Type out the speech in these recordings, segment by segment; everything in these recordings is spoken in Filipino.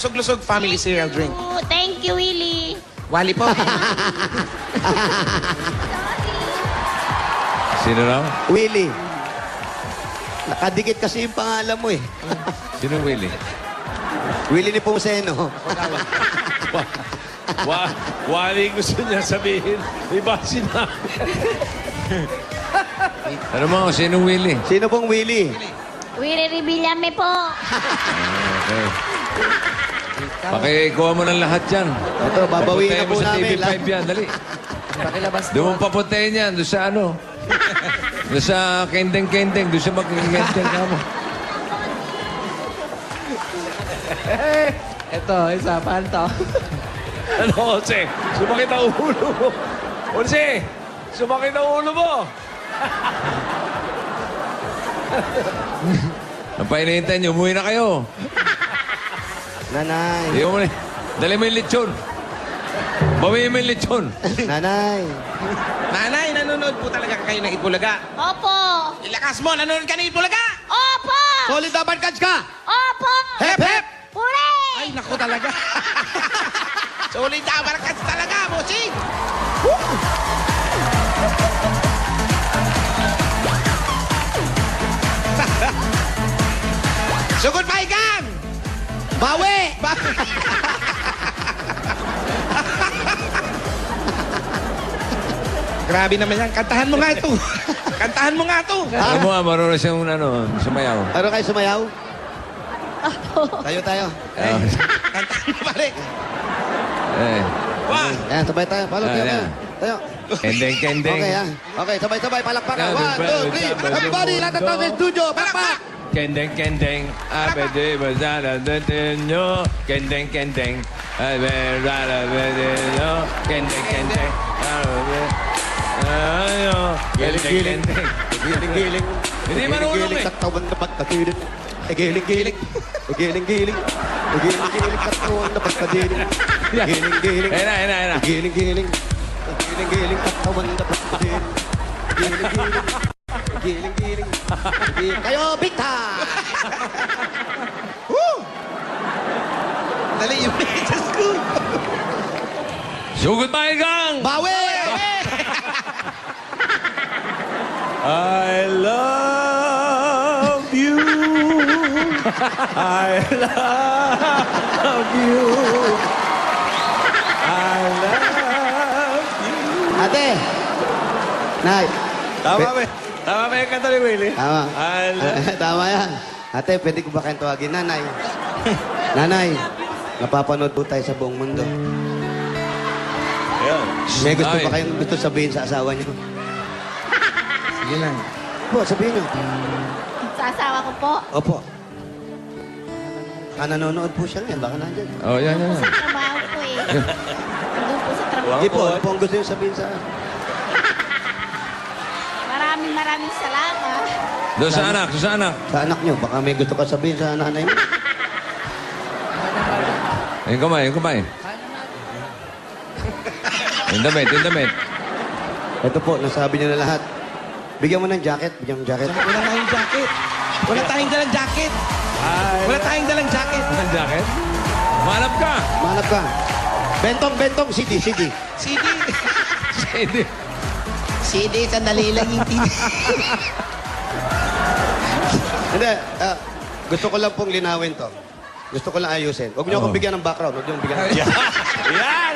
Lusog-lusog family cereal drink. Oh, thank you, Willie. Wally po. Sino raw? Willie. Nakadikit kasi yung pangalan mo eh. Sino Willie? Willie ni Pumseno. Wali gusto niya sabihin. Iba sinabi. Ano mo, sino Willie? Sino pong Willie? Willie Revillame po. Okay. Pakikuha mo ng lahat yan. Ito, babawiin na Papuntahin mo po sa namin. TV5 yan, dali. Doon mo papuntahin yan, doon sa ano. Doon sa kendeng-kendeng, doon sa mag-kendeng ka mo. Ito, isa, paano to? Ano, Jose? Sumakit ang ulo mo. Jose, sumakit ang ulo mo. Ang painihintayin niyo, umuwi na kayo. Nanay. Hindi mo dali mo yung lechon. Bawiin mo yung lechon. Nanay. Nanay, nanonood po talaga kayo ng Itbulaga. Opo. Ilakas mo, nanonood ka ng Itbulaga. Opo. Solid na barkads ka! Opo. Hep, hep! Hooray! Ay, naku talaga. Solid na barkas talaga, bossing. Sugod pa ikan! Bawi! Grabe naman yan. Kantahan mo nga ito. Kantahan mo nga ito. Alam mo, marunong siyang ano, sumayaw. Ano kayo sumayaw? Tayo. Ah, Kantahan mo balik. eh. One. Yan, sabay tayo. Palo, tayo. Yan. Tayo. Kendeng, kendeng. Okay, yan. Okay, sabay-sabay. Palakpakan. Yan, 1, 2, 3. Everybody, lahat ng tao sa studio. Palakpak! Kendeng, kendeng. Abede, bazara, detenyo. Kendeng, kendeng. Abede, detenyo. Kendeng, kendeng. Ayo. Kendeng, kendeng. Giling-giling. Hindi marunong eh. Katawan na pagkatilit. Giling-giling. Giling-giling. Giling-giling. Katawan na pagkatilit. Giling-giling. Ayun na. Giling-giling. Giling-giling. Katawan na pagkatilit. Giling-giling. Giling-giling. Kayo, big time! Dali yung sa school. Sugod pa igang! Bawi! I love you. I love you. I love you. Ate! Nay! Tama ba? Tama ba yung kanta ni Willie? Tama. I love Tama yan. Ate, pwede ko ba kayong tawagin? Nanay. Nanay, napapanood po tayo sa buong mundo. Ayun. May gusto Ay. ba kayong gusto sabihin sa asawa niyo? Sige na. Po, sabihin niyo. Sa asawa ko po. Opo. Nanonood po siya ngayon. Baka nandyan. Oh, yan. Sa trabaho po eh. Nandun po sa trabaho. Hindi po, ano po ang gusto niyo sabihin sa... Maraming salamat. Doon sa anak, doon sa anak. Sa anak niyo. Baka may gusto ka sabihin sa nanay niyo. Yung kamay. Yung damit. Ito po, nasabi niyo na lahat. Bigyan mo ng jacket. Bigyan mo ng jacket. Wala tayong jacket. Wala tayong dalang jacket. Wala tayong dalang jacket. Ang jacket? Manap ka! Manap ka. Bentong, CD. CD. Hindi. CD, sandali lang yung TV. Hindi. Gusto ko lang pong linawin to. Gusto ko lang ayusin. Huwag niyo akong bigyan ng background. Huwag niyo akong bigyan ng Yan!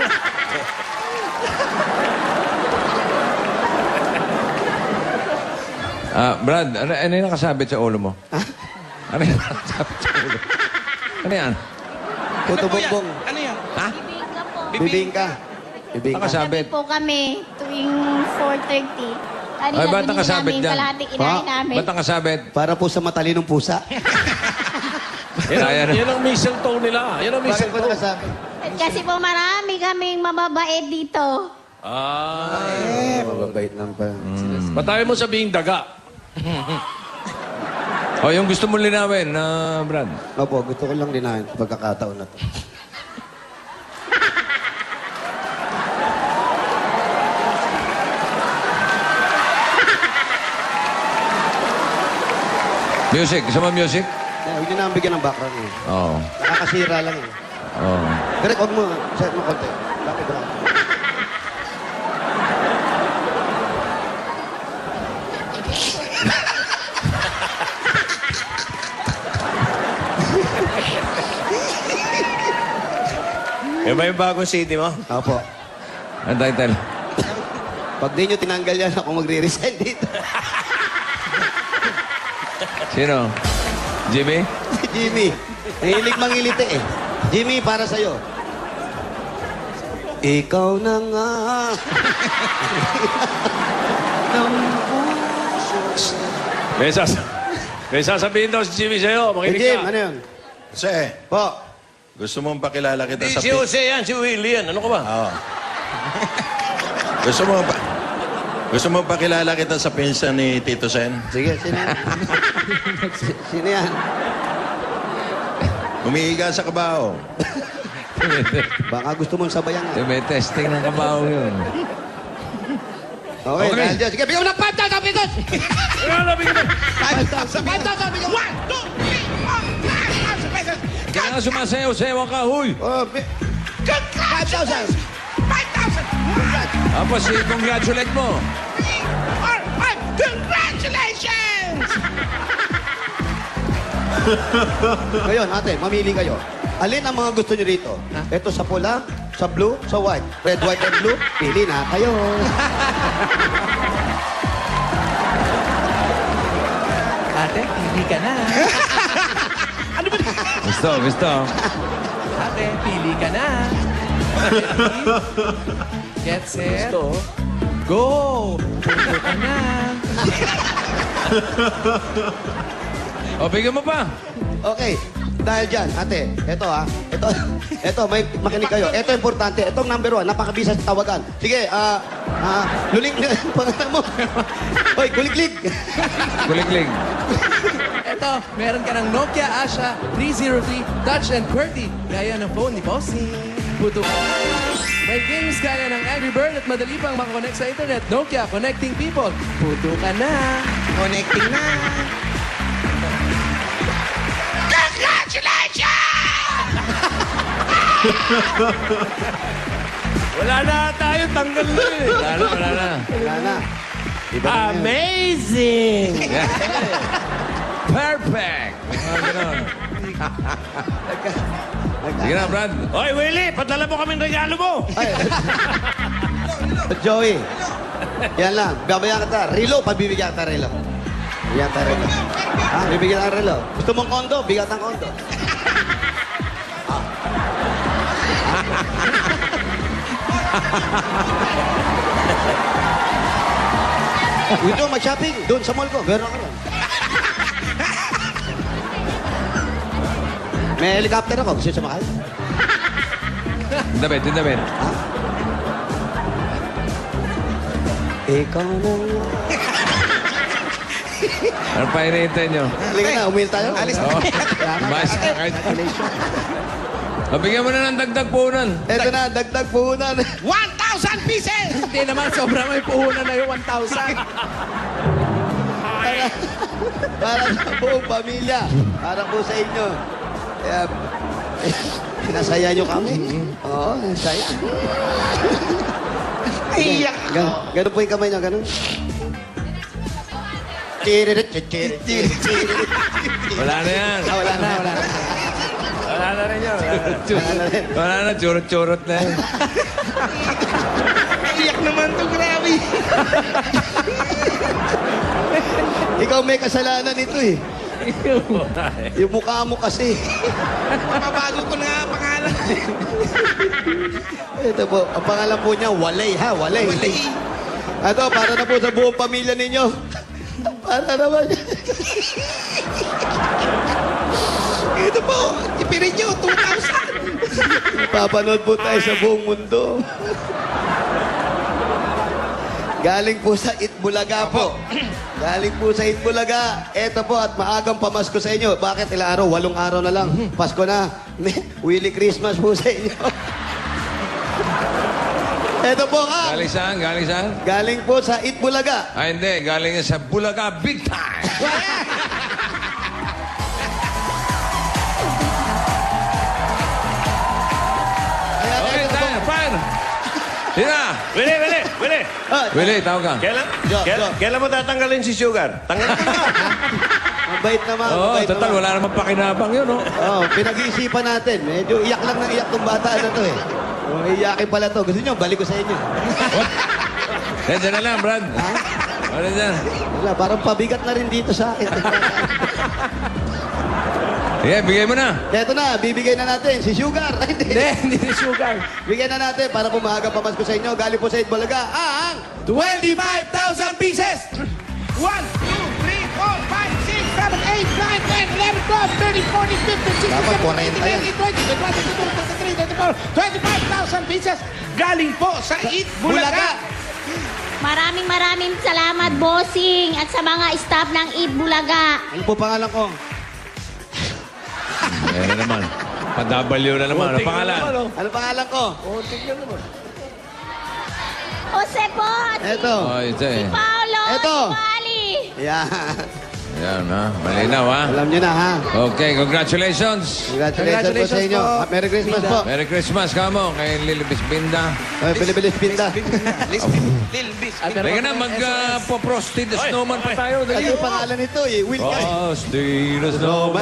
Brad, ano yung nakasabit sa ulo mo? Ano yung nakasabit sa ulo? Ano yan? Puto Ano po yan? bongbong. Ano yan? Ha? Bibingka po. Bibingka. Bibingka. Nakasabit. Gabi po kami tuwing 4:30. Kanina Ay, ba't binili nakasabit namin dyan? kalahating inahin namin. Ba't nakasabit? Para po sa matalinong pusa. Kaya na. Yan ang mistletoe nila. Yan ang Bakit po mistletoe. nakasabi? Kasi po marami kaming mababait dito. Mababait lang pa. Patayin mo sabihin daga. O, yung gusto mo linawin, Brad. Opo, gusto ko lang linahin pagkakataon na to. Music. Gusto mo music? Huwag niyo na ang bigyan ng background eh. Oo. Nakakasira lang eh. Oh. Direk, huwag mo. Set mo konti. Lapit mo lang. Yan ba yung bagong CD mo? Opo. Ang title. Pag di nyo tinanggal yan, ako magre-resign dito. Sino? Jimmy? Si Jimmy. Nahilig mangilite eh. Jimmy, para sa'yo. Ikaw na nga. May sasabihin daw si Jimmy sa'yo. Hey, Makinig Jim, ka. ano yun? Jose, Po. gusto mong pakilala kita Hindi sa... si Jose yan, si Willie yan. Ano ka ba? Oo. Gusto mo pakilala kita sa pinsan ni Tito Sen? Sige, sino yan? Sino yan? Umiiga sa kabaho. Baka gusto mong sabayan nga. May testing ng kabaho yun. Okay, Okay. dahil dyan. Sige, bigyan mo ng 5,000 pesos! Ano, bigyan mo. 5,000 bigyan mo! 1, 2, 3, 4, 5,000 pesos! Kaya nga sumasayaw-sayaw ka, huy! Oh, 5,000! 5,000! Tapos, congratulate mo. Congratulations! Ngayon, ate, mamili kayo. Alin ang mga gusto nyo rito? Ito sa pula, sa blue, sa white. Red, white, and blue. Pili na kayo. Ate, pili ka na. Gusto. Ate, pili ka na. Get set. Gusto. Go! Puto ka na. O, bigyan mo pa. Okay. Dahil dyan, ate, ito, may makinig kayo. Ito importante. Itong number 1, napakabisa sa tawagan. Sige, luling na pangalan mo. Hoy, kuliklik. Kulikling. Eto, meron ka ng Nokia Asha 303 Touch and QWERTY. Gaya ng phone ni Bossy. Puto ka na. May games kaya ng Angry Bird at madali pang makakonect sa internet. Nokia, connecting people. Puto ka na. Connecting na. Wala na tayo, tanggal na eh. Wala na. Wala na. Iba na ngayon. Amazing! Perfect! Mga ganon. Sige na, Brad. Hoy, Willie, padala mo kaming regalo mo. Ay. Joey. Yan lang. Babayan kita. Relo, pabibigyan kita relo. Bigyan kita relo. Ha? Bibigyan kita relo. Gusto mong kondo? Bigyan kita kondo. Gusto mo mag-shopping? Doon sa mall ko. Meron ako lang. May helicopter ako. Gusto niyo sumakay? Damit. Ha? Ikaw na nga. Ano pa hinihintay nyo? Halika na, umil tayo. Alis Oo. Mas, kahit... O, bigyan mo na ng dagdag punan. Eto na, dagdag puhunan. 1,000 pieces! Hindi naman, sobra may puhunan na yung 1,000. Para sa buong pamilya. Para po sa inyo. Kaya, pinasaya nyo kami. Oo, saya. Iyak ako. Ganun po yung kamay nyo, ganun. Chiririt, chiririt, chiririt. Wala na yan. Wala na. Wala na rin yun. Wala na, churot-churot na yan. Iyak naman to, grabe. Ikaw may kasalanan ito eh. Yung mukha mo kasi. Mababago ko na pangalan. Ito po, ang pangalan po niya, Walay ha, Walay. Ito, para na po sa buong pamilya ninyo. Para naman. Ito po, ipirin nyo, 2,000. Papanood po tayo sa buong mundo. Galing po sa Itbulaga po. Galing po sa Itbulaga. Ito po, at maagang pamasko sa inyo. Bakit ilang araw? 8 araw na lang. Pasko na. Willy Christmas po sa inyo. Ito po ha. Galing saan? Galing po sa Itbulaga. Ah, hindi. Galing yan sa Bulaga Big Time. Sina! Willie! Ah, Willie, tawag ka. Kailan mo tatanggalin si Sugar? Tanggalin mo na. mabait naman. Oo, mabait total, naman. wala namang pakinabang yun, oh. Oh, pinag-iisipan natin. Medyo iyak lang ng iyak tong bata na to eh. Oh, iyakin pala to. Gusto nyo, balik ko sa inyo. Diyan na lang, Brad. Ano dyan? Wala, parang pabigat na rin dito sa akin. Yeah, bigay mo na. Eto na, bibigay na natin si Sugar. Ay, Hindi, hindi sugar. Bigyan na natin para pumahaga pamasko sa inyo. Galing po sa Itbulaga ang 25,000 pieces! 1, 2, 3, 4, 5, 6, 7, 8, 9, 10, 11, 12, 13, 14, 15, 16, Dapat 17, 40 yan. 18, 20, 21, 22, 23, 24, 25,000 pieces galing po sa Eat Bulaga. Maraming salamat, bossing, at sa mga staff ng Eat Bulaga. Ano po pangalan ko? Ayan na naman. Pa-W na naman. Ano pangalan? Ano pangalan ko? Jose po, at Eto. Oh, ito eh. Paolo, Eto. si Wally. Yan. Ayan, ha? Malinaw, ha? Alam nyo na ha. Okay, congratulations. Congratulations po sa inyo. po. Merry Christmas po. Merry Christmas, kamo. Kay Lili Bispinda. Bilibilis pinda. Teka na, mag-Frosty the Snowman pa tayo. Ano yung pangalan nito eh? Will Guy. Frosty the Snowman.